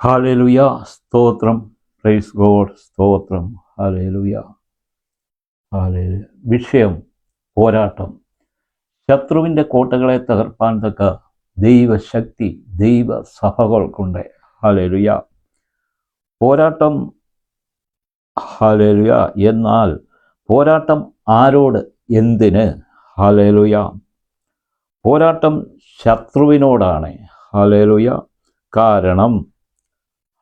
Hallelujah. സ്തോത്രം. Praise God. സ്തോത്രം. Hallelujah. Hallelujah. വിഷയം പോരാട്ടം. ശത്രുവിൻ്റെ കോട്ടകളെ തകർപ്പാൻ തക്ക ദൈവശക്തി ദൈവസഭകൾക്കുണ്ട്. ഹല്ലേലൂയ. പോരാട്ടം. ഹല്ലേലൂയ. എന്നാൽ പോരാട്ടം ആരോട്, എന്തിന്? ഹല്ലേലൂയ. പോരാട്ടം ശത്രുവിനോടാണ്. ഹല്ലേലൂയ. കാരണം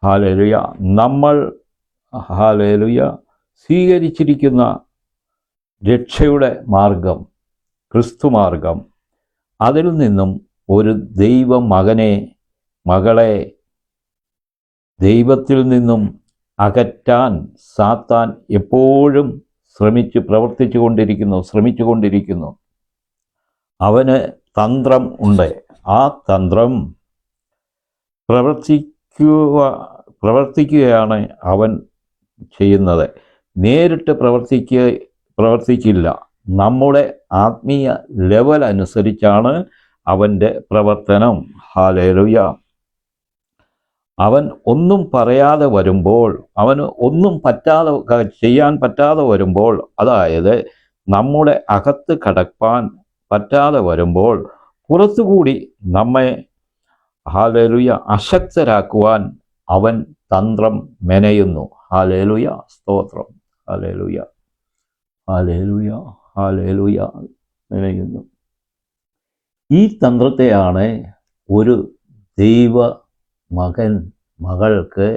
ഹല്ലേലൂയ നമ്മൾ ഹല്ലേലൂയ സ്വീകരിച്ചിരിക്കുന്ന രക്ഷയുടെ മാർഗം, ക്രിസ്തുമാർഗം, അതിൽ നിന്നും ഒരു ദൈവമകനെ മകളെ ദൈവത്തിൽ നിന്നും അകറ്റാൻ സാത്താൻ എപ്പോഴും ശ്രമിച്ചു കൊണ്ടിരിക്കുന്നു. അവന് തന്ത്രം ഉണ്ട്. ആ തന്ത്രം പ്രവർത്തിക്കുകയാണ് അവൻ ചെയ്യുന്നത്. നേരിട്ട് പ്രവർത്തിക്കില്ല. നമ്മുടെ ആത്മീയ ലെവൽ അനുസരിച്ചാണ് അവൻ്റെ പ്രവർത്തനം. ഹല്ലേലൂയ. അവൻ ഒന്നും പറയാതെ വരുമ്പോൾ, അവന് ഒന്നും ചെയ്യാൻ പറ്റാതെ വരുമ്പോൾ, അതായത് നമ്മുടെ അകത്ത് കടപ്പാൻ പറ്റാതെ വരുമ്പോൾ, പുറത്തുകൂടി നമ്മെ ഹല്ലേലൂയ അശക്തരാക്കുവാൻ അവൻ തന്ത്രം മെനയുന്നു. ഹല്ലേലൂയ. സ്തോത്രം. ഹല്ലേലൂയ. ഹല്ലേലൂയ. ഹല്ലേലൂയ. മെനയുന്നു. ഈ തന്ത്രത്തെയാണ് ഒരു ദൈവ മകൾക്ക്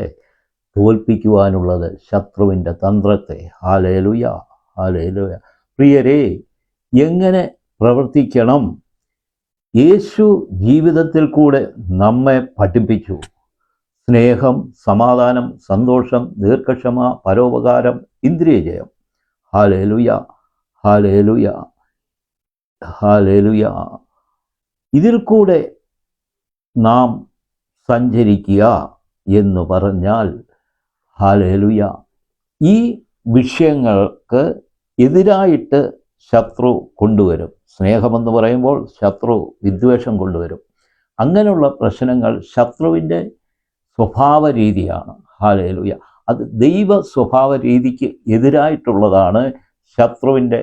തോൽപ്പിക്കുവാനുള്ളത്, ശത്രുവിൻ്റെ തന്ത്രത്തെ. ഹല്ലേലൂയ. ഹല്ലേലൂയ. പ്രിയരേ, എങ്ങനെ പ്രവർത്തിക്കണം? യേശു ജീവിതത്തിൽ കൂടെ നമ്മെ പഠിപ്പിച്ചു. സ്നേഹം, സമാധാനം, സന്തോഷം, ദീർഘക്ഷമ, പരോപകാരം, ഇന്ദ്രിയജയം. ഹല്ലേലൂയ. ഹല്ലേലൂയ. ഹല്ലേലൂയ. ഇതിൽ കൂടെ നാം സഞ്ചരിക്കുക എന്ന് പറഞ്ഞാൽ, ഹല്ലേലൂയ, ഈ വിഷയങ്ങൾക്ക് എതിരായിട്ട് ശത്രു കൊണ്ടുവരും. സ്നേഹമെന്ന് പറയുമ്പോൾ ശത്രു വിദ്വേഷം കൊണ്ടുവരും. അങ്ങനെയുള്ള പ്രശ്നങ്ങൾ ശത്രുവിൻ്റെ സ്വഭാവ രീതിയാണ്. ഹല്ലേലൂയ. അത് ദൈവ സ്വഭാവ രീതിക്ക് എതിരായിട്ടുള്ളതാണ് ശത്രുവിൻ്റെ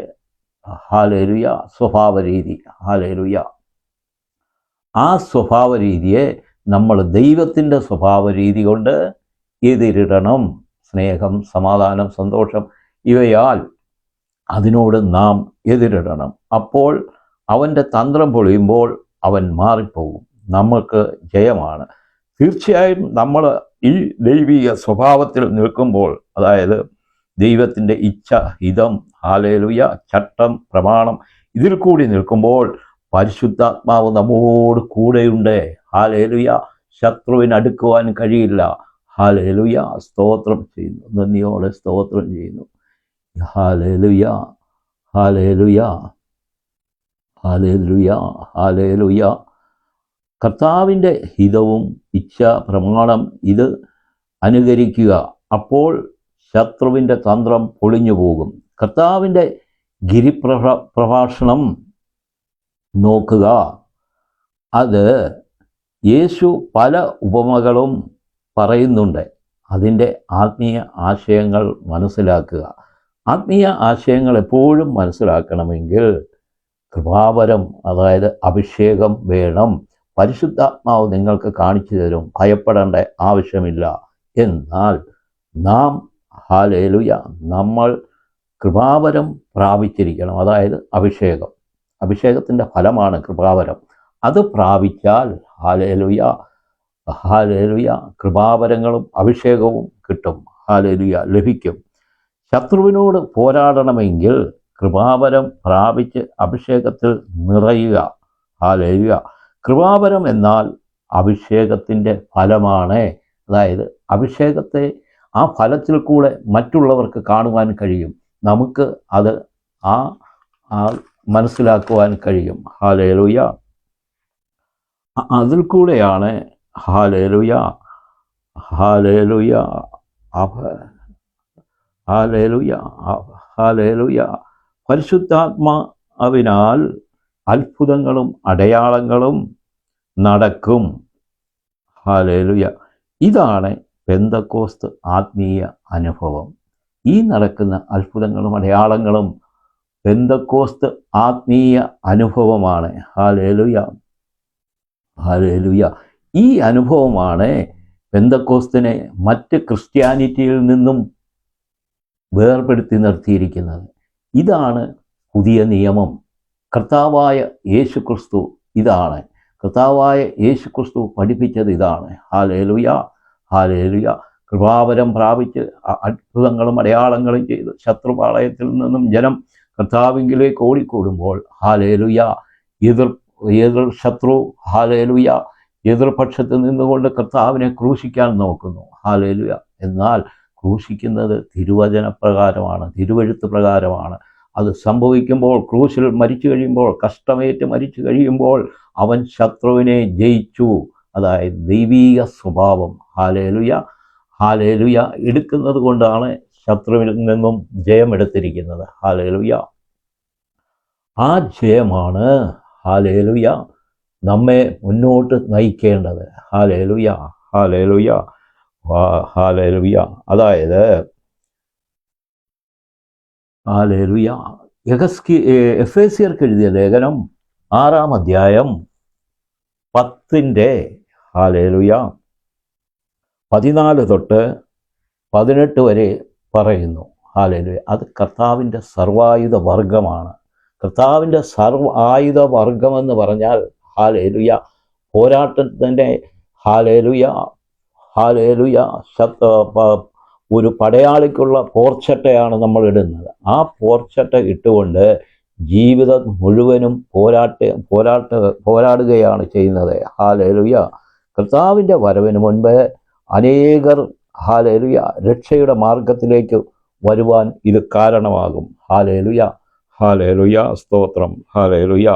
ഹല്ലേലൂയ സ്വഭാവ രീതി. ഹല്ലേലൂയ. ആ സ്വഭാവ രീതിയെ നമ്മൾ ദൈവത്തിൻ്റെ സ്വഭാവ രീതി കൊണ്ട് എതിരിടണം. സ്നേഹം, സമാധാനം, സന്തോഷം, ഇവയാൽ അതിനോട് നാം എതിരിടണം. അപ്പോൾ അവൻ്റെ തന്ത്രം പൊളിയുമ്പോൾ അവൻ മാറിപ്പോകും. നമുക്ക് ജയമാണ്. തീർച്ചയായും നമ്മൾ ഈ ദൈവിക സ്വഭാവത്തിൽ നിൽക്കുമ്പോൾ, അതായത് ദൈവത്തിൻ്റെ ഇച്ഛ, ഹിതം, ഹല്ലേലൂയ, ചട്ടം, പ്രമാണം, ഇതിൽ കൂടി നിൽക്കുമ്പോൾ പരിശുദ്ധാത്മാവ് നമ്മോട് കൂടെയുണ്ട്. ഹല്ലേലൂയ. ശത്രുവിന് അടുക്കുവാൻ കഴിയില്ല. ഹല്ലേലൂയ. സ്തോത്രം ചെയ്യുന്നു. നന്ദിയോടെ സ്തോത്രം ചെയ്യുന്നു. ഹല്ലേലൂയ. ഹല്ലേലൂയ. ഹല്ലേലൂയ. ഹല്ലേലൂയ. കർത്താവിൻ്റെ ഹിതവും ഇച്ഛ, പ്രമാണം, ഇത് അനുകരിക്കുക. അപ്പോൾ ശത്രുവിൻ്റെ തന്ത്രം പൊളിഞ്ഞു പോകും. കർത്താവിൻ്റെ പ്രഭാഷണം നോക്കുക. അത് യേശു പല ഉപമകളും പറയുന്നുണ്ട്. അതിൻ്റെ ആത്മീയ ആശയങ്ങൾ മനസ്സിലാക്കുക. ആത്മീയ ആശയങ്ങൾ എപ്പോഴും മനസ്സിലാക്കണമെങ്കിൽ കൃപാവരം, അതായത് അഭിഷേകം വേണം. പരിശുദ്ധാത്മാവ് നിങ്ങൾക്ക് കാണിച്ചു തരും. ഭയപ്പെടേണ്ട ആവശ്യമില്ല. എന്നാൽ നാം ഹല്ലേലൂയ നമ്മൾ കൃപാവരം പ്രാപിച്ചിരിക്കണം. അതായത് അഭിഷേകത്തിൻ്റെ ഫലമാണ് കൃപാവരം. അത് പ്രാപിച്ചാൽ ഹല്ലേലൂയ ഹല്ലേലൂയ കൃപാവരങ്ങളും അഭിഷേകവും കിട്ടും. ഹല്ലേലൂയ ലഭിക്കും. ശത്രുവിനോട് പോരാടണമെങ്കിൽ കൃപാവരം പ്രാപിച്ച് അഭിഷേകത്തിൽ നിറയുക. ഹല്ലേലൂയ. കൃപാവരം എന്നാൽ അഭിഷേകത്തിൻ്റെ ഫലമാണ്. അതായത് അഭിഷേകത്തെ ആ ഫലത്തിൽ കൂടെ മറ്റുള്ളവർക്ക് കാണുവാൻ കഴിയും. നമുക്ക് അത് മനസ്സിലാക്കുവാൻ കഴിയും. ഹല്ലേലൂയ. അതിൽ കൂടെയാണ് ഹല്ലേലൂയ ഹല്ലേലൂയ ഹല്ലേലൂയ ഹല്ലേലൂയ പരിശുദ്ധാത്മാവിനാൽ അത്ഭുതങ്ങളും അടയാളങ്ങളും നടക്കും. ഹല്ലേലൂയ. ഇതാണ് പെന്തക്കോസ്ത് ആത്മീയ അനുഭവം. ഈ നടക്കുന്ന അത്ഭുതങ്ങളും അടയാളങ്ങളും പെന്തക്കോസ്ത് ആത്മീയ അനുഭവമാണ്. Hallelujah, hallelujah. ഈ അനുഭവമാണ് പെന്തക്കോസ്തിനെ മറ്റ് ക്രിസ്ത്യാനിറ്റിയിൽ നിന്നും വേർപെടുത്തി നിർത്തിയിരിക്കുന്നത്. ഇതാണ് പുതിയ നിയമം. കർത്താവായ യേശുക്രിസ്തു ഇതാണ്. കർത്താവായ യേശുക്രിസ്തു പഠിപ്പിച്ചത് ഇതാണ്. ഹല്ലേലൂയ, ഹല്ലേലൂയ. കൃപാവരം പ്രാപിച്ച് അത്ഭുതങ്ങളും അടയാളങ്ങളും ചെയ്ത് ശത്രുപാളയത്തിൽ നിന്നും ജനം കർത്താവിങ്കിലേക്ക് ഓടിക്കൂടുമ്പോൾ ഹല്ലേലൂയ, എതിർ ശത്രു ഹല്ലേലൂയ എതിർപക്ഷത്ത് നിന്നുകൊണ്ട് കർത്താവിനെ ക്രൂശിക്കാൻ നോക്കുന്നു. ഹല്ലേലൂയ. എന്നാൽ ക്രൂശിക്കുന്നത് തിരുവചന പ്രകാരമാണ്, തിരുവെഴുത്ത് പ്രകാരമാണ്. അത് സംഭവിക്കുമ്പോൾ, ക്രൂശിൽ മരിച്ചു കഴിയുമ്പോൾ, കഷ്ടമേറ്റ് മരിച്ചു കഴിയുമ്പോൾ അവൻ ശത്രുവിനെ ജയിച്ചു. അതായത് ദൈവീക സ്വഭാവം ഹല്ലേലൂയ, ഹല്ലേലൂയ എടുക്കുന്നത് കൊണ്ടാണ് ശത്രുവിൽ നിന്നും ജയമെടുത്തിരിക്കുന്നത്. ഹല്ലേലൂയ. ആ ജയമാണ് ഹല്ലേലൂയ നമ്മെ മുന്നോട്ട് നയിക്കേണ്ടത്. ഹല്ലേലൂയ, ഹല്ലേലൂയ, ഹല്ലേലൂയ. അതായത് ഹല്ലേലൂയ. എഫേസ്യർക്ക് എഴുതിയ ലേഖനം 6-ാം അധ്യായം 10 ഹല്ലേലൂയ 14 തൊട്ട് 18 വരെ പറയുന്നു. ഹല്ലേലൂയ. അത് കർത്താവിൻ്റെ സർവായുധ വർഗമാണ്. കർത്താവിൻ്റെ ആയുധ വർഗമെന്ന് പറഞ്ഞാൽ ഹല്ലേലൂയ പോരാട്ടത്തിൻ്റെ ഹല്ലേലൂയ, ഹല്ലേലൂയ ഒരു പടയാളിക്കുള്ള പോർച്ചട്ടയാണ് നമ്മൾ ഇടുന്നത്. ആ പോർച്ചട്ട ഇട്ടുകൊണ്ട് ജീവിതം മുഴുവനും പോരാടുകയാണ് ചെയ്യുന്നത്. ഹല്ലേലൂയ. കർത്താവിൻ്റെ വരവിന് മുൻപ് അനേകർ ഹല്ലേലൂയ രക്ഷയുടെ മാർഗത്തിലേക്ക് വരുവാൻ ഇത് കാരണമാകും. ഹല്ലേലൂയ, ഹല്ലേലൂയ, സ്തോത്രം. ഹല്ലേലൂയ.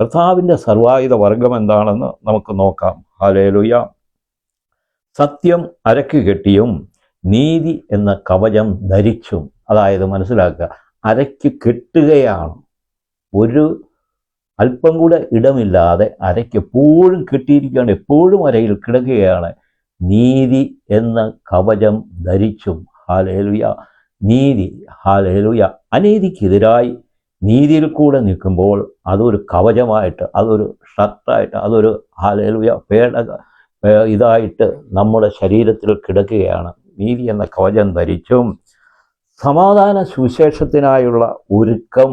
കർത്താവിൻ്റെ സർവായുധ വർഗം എന്താണെന്ന് നമുക്ക് നോക്കാം. ഹല്ലേലൂയ. സത്യം അരക്ക് കെട്ടിയും നീതി എന്ന കവചം ധരിച്ചും. അതായത് മനസ്സിലാക്കുക, അരയ്ക്ക് കെട്ടുകയാണ്. ഒരു അല്പം കൂടെ ഇടമില്ലാതെ അരയ്ക്ക് എപ്പോഴും കെട്ടിയിരിക്കുകയാണ്, എപ്പോഴും അരയിൽ കിടക്കുകയാണ്. നീതി എന്ന കവചം ധരിച്ചും. ഹല്ലേലൂയ. നീതി, ഹല്ലേലൂയ. അനീതിക്കെതിരായി നീതിയിൽ കൂടെ നിൽക്കുമ്പോൾ അതൊരു കവചമായിട്ട്, അതൊരു ഷർട്ടായിട്ട്, അതൊരു ഹല്ലേലൂയ ഇതായിട്ട് നമ്മുടെ ശരീരത്തിൽ കിടക്കുകയാണ്. നീതി എന്ന കവചം ധരിച്ചും സമാധാന സുവിശേഷത്തിനായുള്ള ഒരുക്കം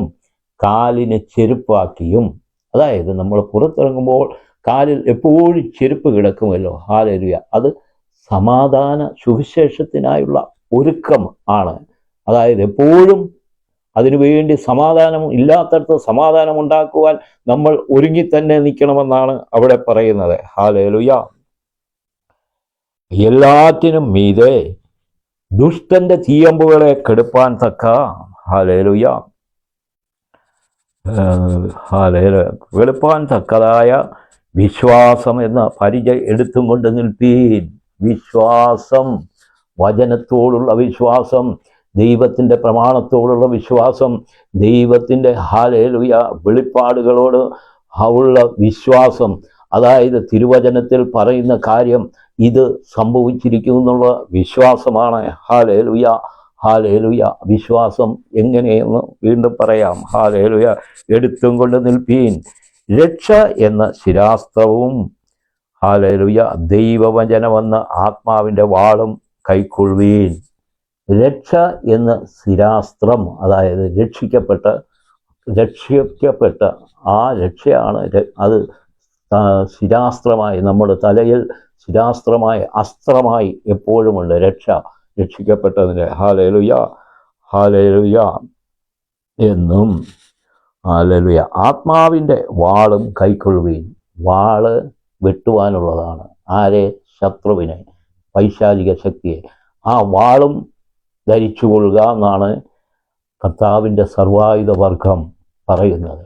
കാലിന് ചെരുപ്പാക്കിയും. അതായത് നമ്മൾ പുറത്തിറങ്ങുമ്പോൾ കാലിൽ എപ്പോഴും ചെരുപ്പ് കിടക്കുമല്ലോ. ഹല്ലേലൂയ. അത് സമാധാന സുവിശേഷത്തിനായുള്ള ഒരുക്കം ആണ്. അതായത് എപ്പോഴും അതിനുവേണ്ടി സമാധാനം ഇല്ലാത്തടത്ത് സമാധാനം ഉണ്ടാക്കുവാൻ നമ്മൾ ഒരുങ്ങി തന്നെ നിൽക്കണമെന്നാണ് അവിടെ പറയുന്നത്. ഹല്ലേലൂയ. എല്ലാറ്റിനും മീതെ ദുഷ്ടന്റെ തീയമ്പുകളെ കെടുപ്പാൻ തക്ക ഹല്ലേലൂയ, ഹല്ലേലൂയ വെളുപ്പാൻ തക്കതായ വിശ്വാസം എന്ന പരിച എടുത്തും കൊണ്ട് നിൽപ്പീൻ. വിശ്വാസം, വചനത്തോടുള്ള വിശ്വാസം, ദൈവത്തിൻ്റെ പ്രമാണത്തോടുള്ള വിശ്വാസം, ദൈവത്തിൻ്റെ ഹല്ലേലൂയ വെളിപ്പാടുകളോട് ഉള്ള വിശ്വാസം. അതായത് തിരുവചനത്തിൽ പറയുന്ന കാര്യം ഇത് സംഭവിച്ചിരിക്കും എന്നുള്ള വിശ്വാസമാണ്. Hallelujah, hallelujah. വിശ്വാസം എങ്ങനെയെന്ന് വീണ്ടും പറയാം. ഹല്ലേലൂയ. എടുത്തും കൊണ്ട് നിൽപ്പീൻ. രക്ഷ എന്ന ശിരാസ്ത്രവും ഹല്ലേലൂയ ദൈവവചനമെന്ന ആത്മാവിൻ്റെ വാളും കൈക്കൊള്ളുവീൻ. രക്ഷ എന്ന ശിരാസ്ത്രം, അതായത് രക്ഷിക്കപ്പെട്ട ആ രക്ഷയാണ്. അത് ശിരാസ്ത്രമായി നമ്മുടെ തലയിൽ ശിരാസ്ത്രമായി അസ്ത്രമായി എപ്പോഴുമുണ്ട് രക്ഷ, രക്ഷിക്കപ്പെട്ടതിൻ്റെ. ഹല്ലേലൂയ, ഹല്ലേലൂയ എന്നും. ഹല്ലേലൂയ. ആത്മാവിൻ്റെ വാളും കൈക്കൊള്ളുവീൻ. വാള് വെട്ടുവാനുള്ളതാണ്. ആരെ? ശത്രുവിനെ, പൈശാചിക ശക്തിയെ. ആ വാളും ധരിച്ചുകൊള്ളുക എന്നാണ് കർത്താവിൻ്റെ സർവായുധ വർഗം പറയുന്നത്.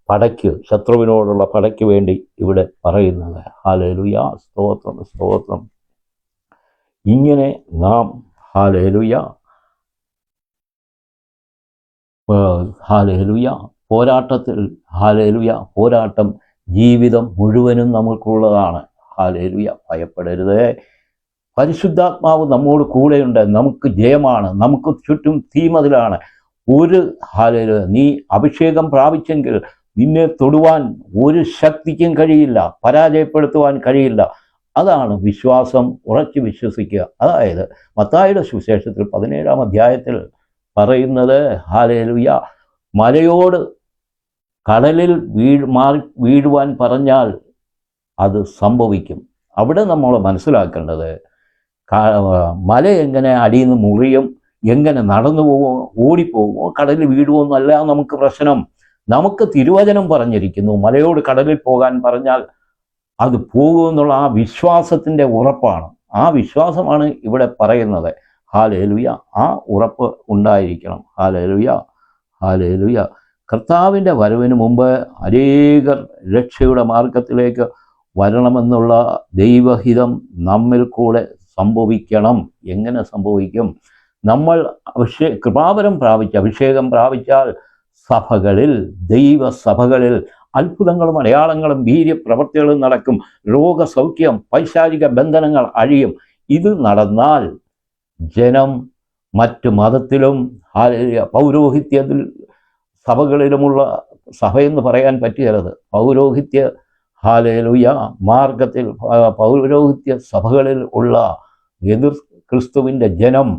പടയ്ക്ക്, ശത്രുവിനോടുള്ള പടയ്ക്ക് വേണ്ടി ഇവിടെ പറയുന്നത്. ഹല്ലേലൂയ, സ്തോത്രം, സ്തോത്രം. ഇങ്ങനെ നാം ഹല്ലേലൂയ, ഹല്ലേലൂയ പോരാട്ടത്തിൽ, ഹല്ലേലൂയ പോരാട്ടം ജീവിതം മുഴുവനും നമുക്കുള്ളതാണ്. ഹല്ലേലൂയ. ഭയപ്പെടരുത്. പരിശുദ്ധാത്മാവ് നമ്മോട് കൂടെയുണ്ട്. നമുക്ക് ജയമാണ്. നമുക്ക് ചുറ്റും തീമതിലാണ്. ഒരു ഹല്ലേലൂയ, നീ അഭിഷേകം പ്രാപിച്ചെങ്കിൽ നിന്നെ തൊടുവാൻ ഒരു ശക്തിക്കും കഴിയില്ല, പരാജയപ്പെടുത്തുവാൻ കഴിയില്ല. അതാണ് വിശ്വാസം. ഉറച്ചു വിശ്വസിക്കുക. അതായത് മത്തായിയുടെ സുവിശേഷത്തിൽ 17-ാം അധ്യായത്തിൽ പറയുന്നത് ഹല്ലേലൂയ, മലയോട് കടലിൽ വീഴുവാൻ പറഞ്ഞാൽ അത് സംഭവിക്കും. അവിടെ നമ്മൾ മനസ്സിലാക്കേണ്ടത് മല എങ്ങനെ അടിയിൽ നിന്ന് മുറിയും, എങ്ങനെ നടന്നു പോകുമോ, ഓടിപ്പോകുമോ, കടലിൽ വീഴുമോ എന്നല്ല നമുക്ക് പ്രശ്നം. നമുക്ക് തിരുവചനം പറഞ്ഞിരിക്കുന്നു, മലയോട് കടലിൽ പോകാൻ പറഞ്ഞാൽ അത് പോകുമെന്നുള്ള ആ വിശ്വാസത്തിൻ്റെ ഉറപ്പാണ്. ആ വിശ്വാസമാണ് ഇവിടെ പറയുന്നത്. ഹല്ലേലൂയ. ആ ഉറപ്പ് ഉണ്ടായിരിക്കണം. Hallelujah, hallelujah. കർത്താവിൻ്റെ വരവിന് മുമ്പ് അനേകർ രക്ഷയുടെ മാർഗത്തിലേക്ക് വരണമെന്നുള്ള ദൈവഹിതം നമ്മിൽ കൂടെ സംഭവിക്കണം. എങ്ങനെ സംഭവിക്കും? നമ്മൾ കൃപാവരം പ്രാപിച്ച് അഭിഷേകം പ്രാപിച്ചാൽ സഭകളിൽ, ദൈവസഭകളിൽ അത്ഭുതങ്ങളും അടയാളങ്ങളും വീര്യപ്രവൃത്തികളും നടക്കും. രോഗസൗഖ്യം, പൈശാചിക ബന്ധനങ്ങൾ അഴിയും. ഇത് നടന്നാൽ ജനം മറ്റു മതത്തിലും പൗരോഹിത്യത്തിൽ സഭകളിലുമുള്ള, സഭയെന്ന് പറയാൻ പറ്റിയത് പൗരോഹിത്യ ഹല്ലേലൂയ മാർഗത്തിൽ, പൗരോഹിത്യ സഭകളിൽ ഉള്ള എതിർ ക്രിസ്തുവിൻ്റെ ജനം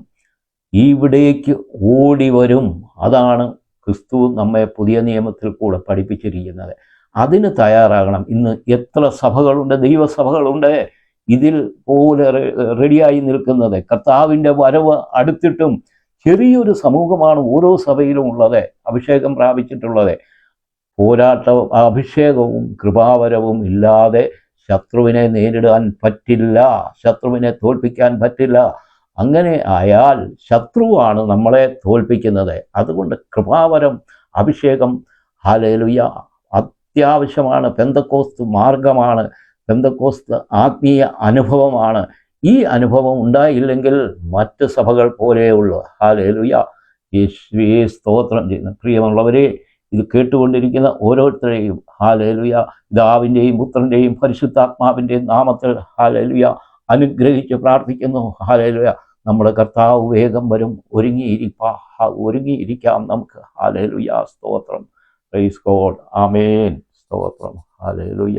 ഇവിടേക്ക് ഓടി വരും. അതാണ് ക്രിസ്തു നമ്മെ പുതിയ നിയമത്തിൽ കൂടെ പഠിപ്പിച്ചിരിക്കുന്നത്. അതിന് തയ്യാറാകണം. ഇന്ന് എത്ര സഭകളുണ്ട്, ദൈവസഭകളുണ്ട് ഇതിൽ പോലെ റെഡിയായി നിൽക്കുന്നത്. കർത്താവിൻ്റെ വരവ് അടുത്തിട്ടും ചെറിയൊരു സമൂഹമാണ് ഓരോ സഭയിലും ഉള്ളത്, അഭിഷേകം പ്രാപിച്ചിട്ടുള്ളത്. അഭിഷേകവും കൃപാവരവും ഇല്ലാതെ ശത്രുവിനെ നേരിടാൻ പറ്റില്ല, ശത്രുവിനെ തോൽപ്പിക്കാൻ പറ്റില്ല. അങ്ങനെ ആയാൽ ശത്രുവാണ് നമ്മളെ തോൽപ്പിക്കുന്നത്. അതുകൊണ്ട് കൃപാവരം, അഭിഷേകം ഹല്ലേലൂയ അത്യാവശ്യമാണ്. പെന്തക്കോസ്ത് മാർഗമാണ്, പെന്തക്കോസ്ത് ആത്മീയ അനുഭവമാണ്. ഈ അനുഭവം ഉണ്ടായില്ലെങ്കിൽ മറ്റ് സഭകൾ പോലെയുള്ളൂ. ഹല്ലേലൂയ. യേശുവേ സ്തോത്രം ചെയ്യുന്നു. പ്രിയമുള്ളവരെ, ഇത് കേട്ടുകൊണ്ടിരിക്കുന്ന ഓരോരുത്തരെയും ഹല്ലേലൂയ പിതാവിൻ്റെയും പുത്രൻ്റെയും പരിശുദ്ധാത്മാവിൻ്റെയും നാമത്തിൽ ഹല്ലേലൂയ അനുഗ്രഹിച്ച് പ്രാർത്ഥിക്കുന്നു. ഹല്ലേലൂയ. നമ്മുടെ കർത്താവ് വേഗം വരും. ഒരുങ്ങിയിരിക്കാം നമുക്ക്. ഹല്ലേലൂയ. സ്തോത്രം. Praise god. ആമേൻ. സ്തോത്രം. ഹല്ലേലൂയ.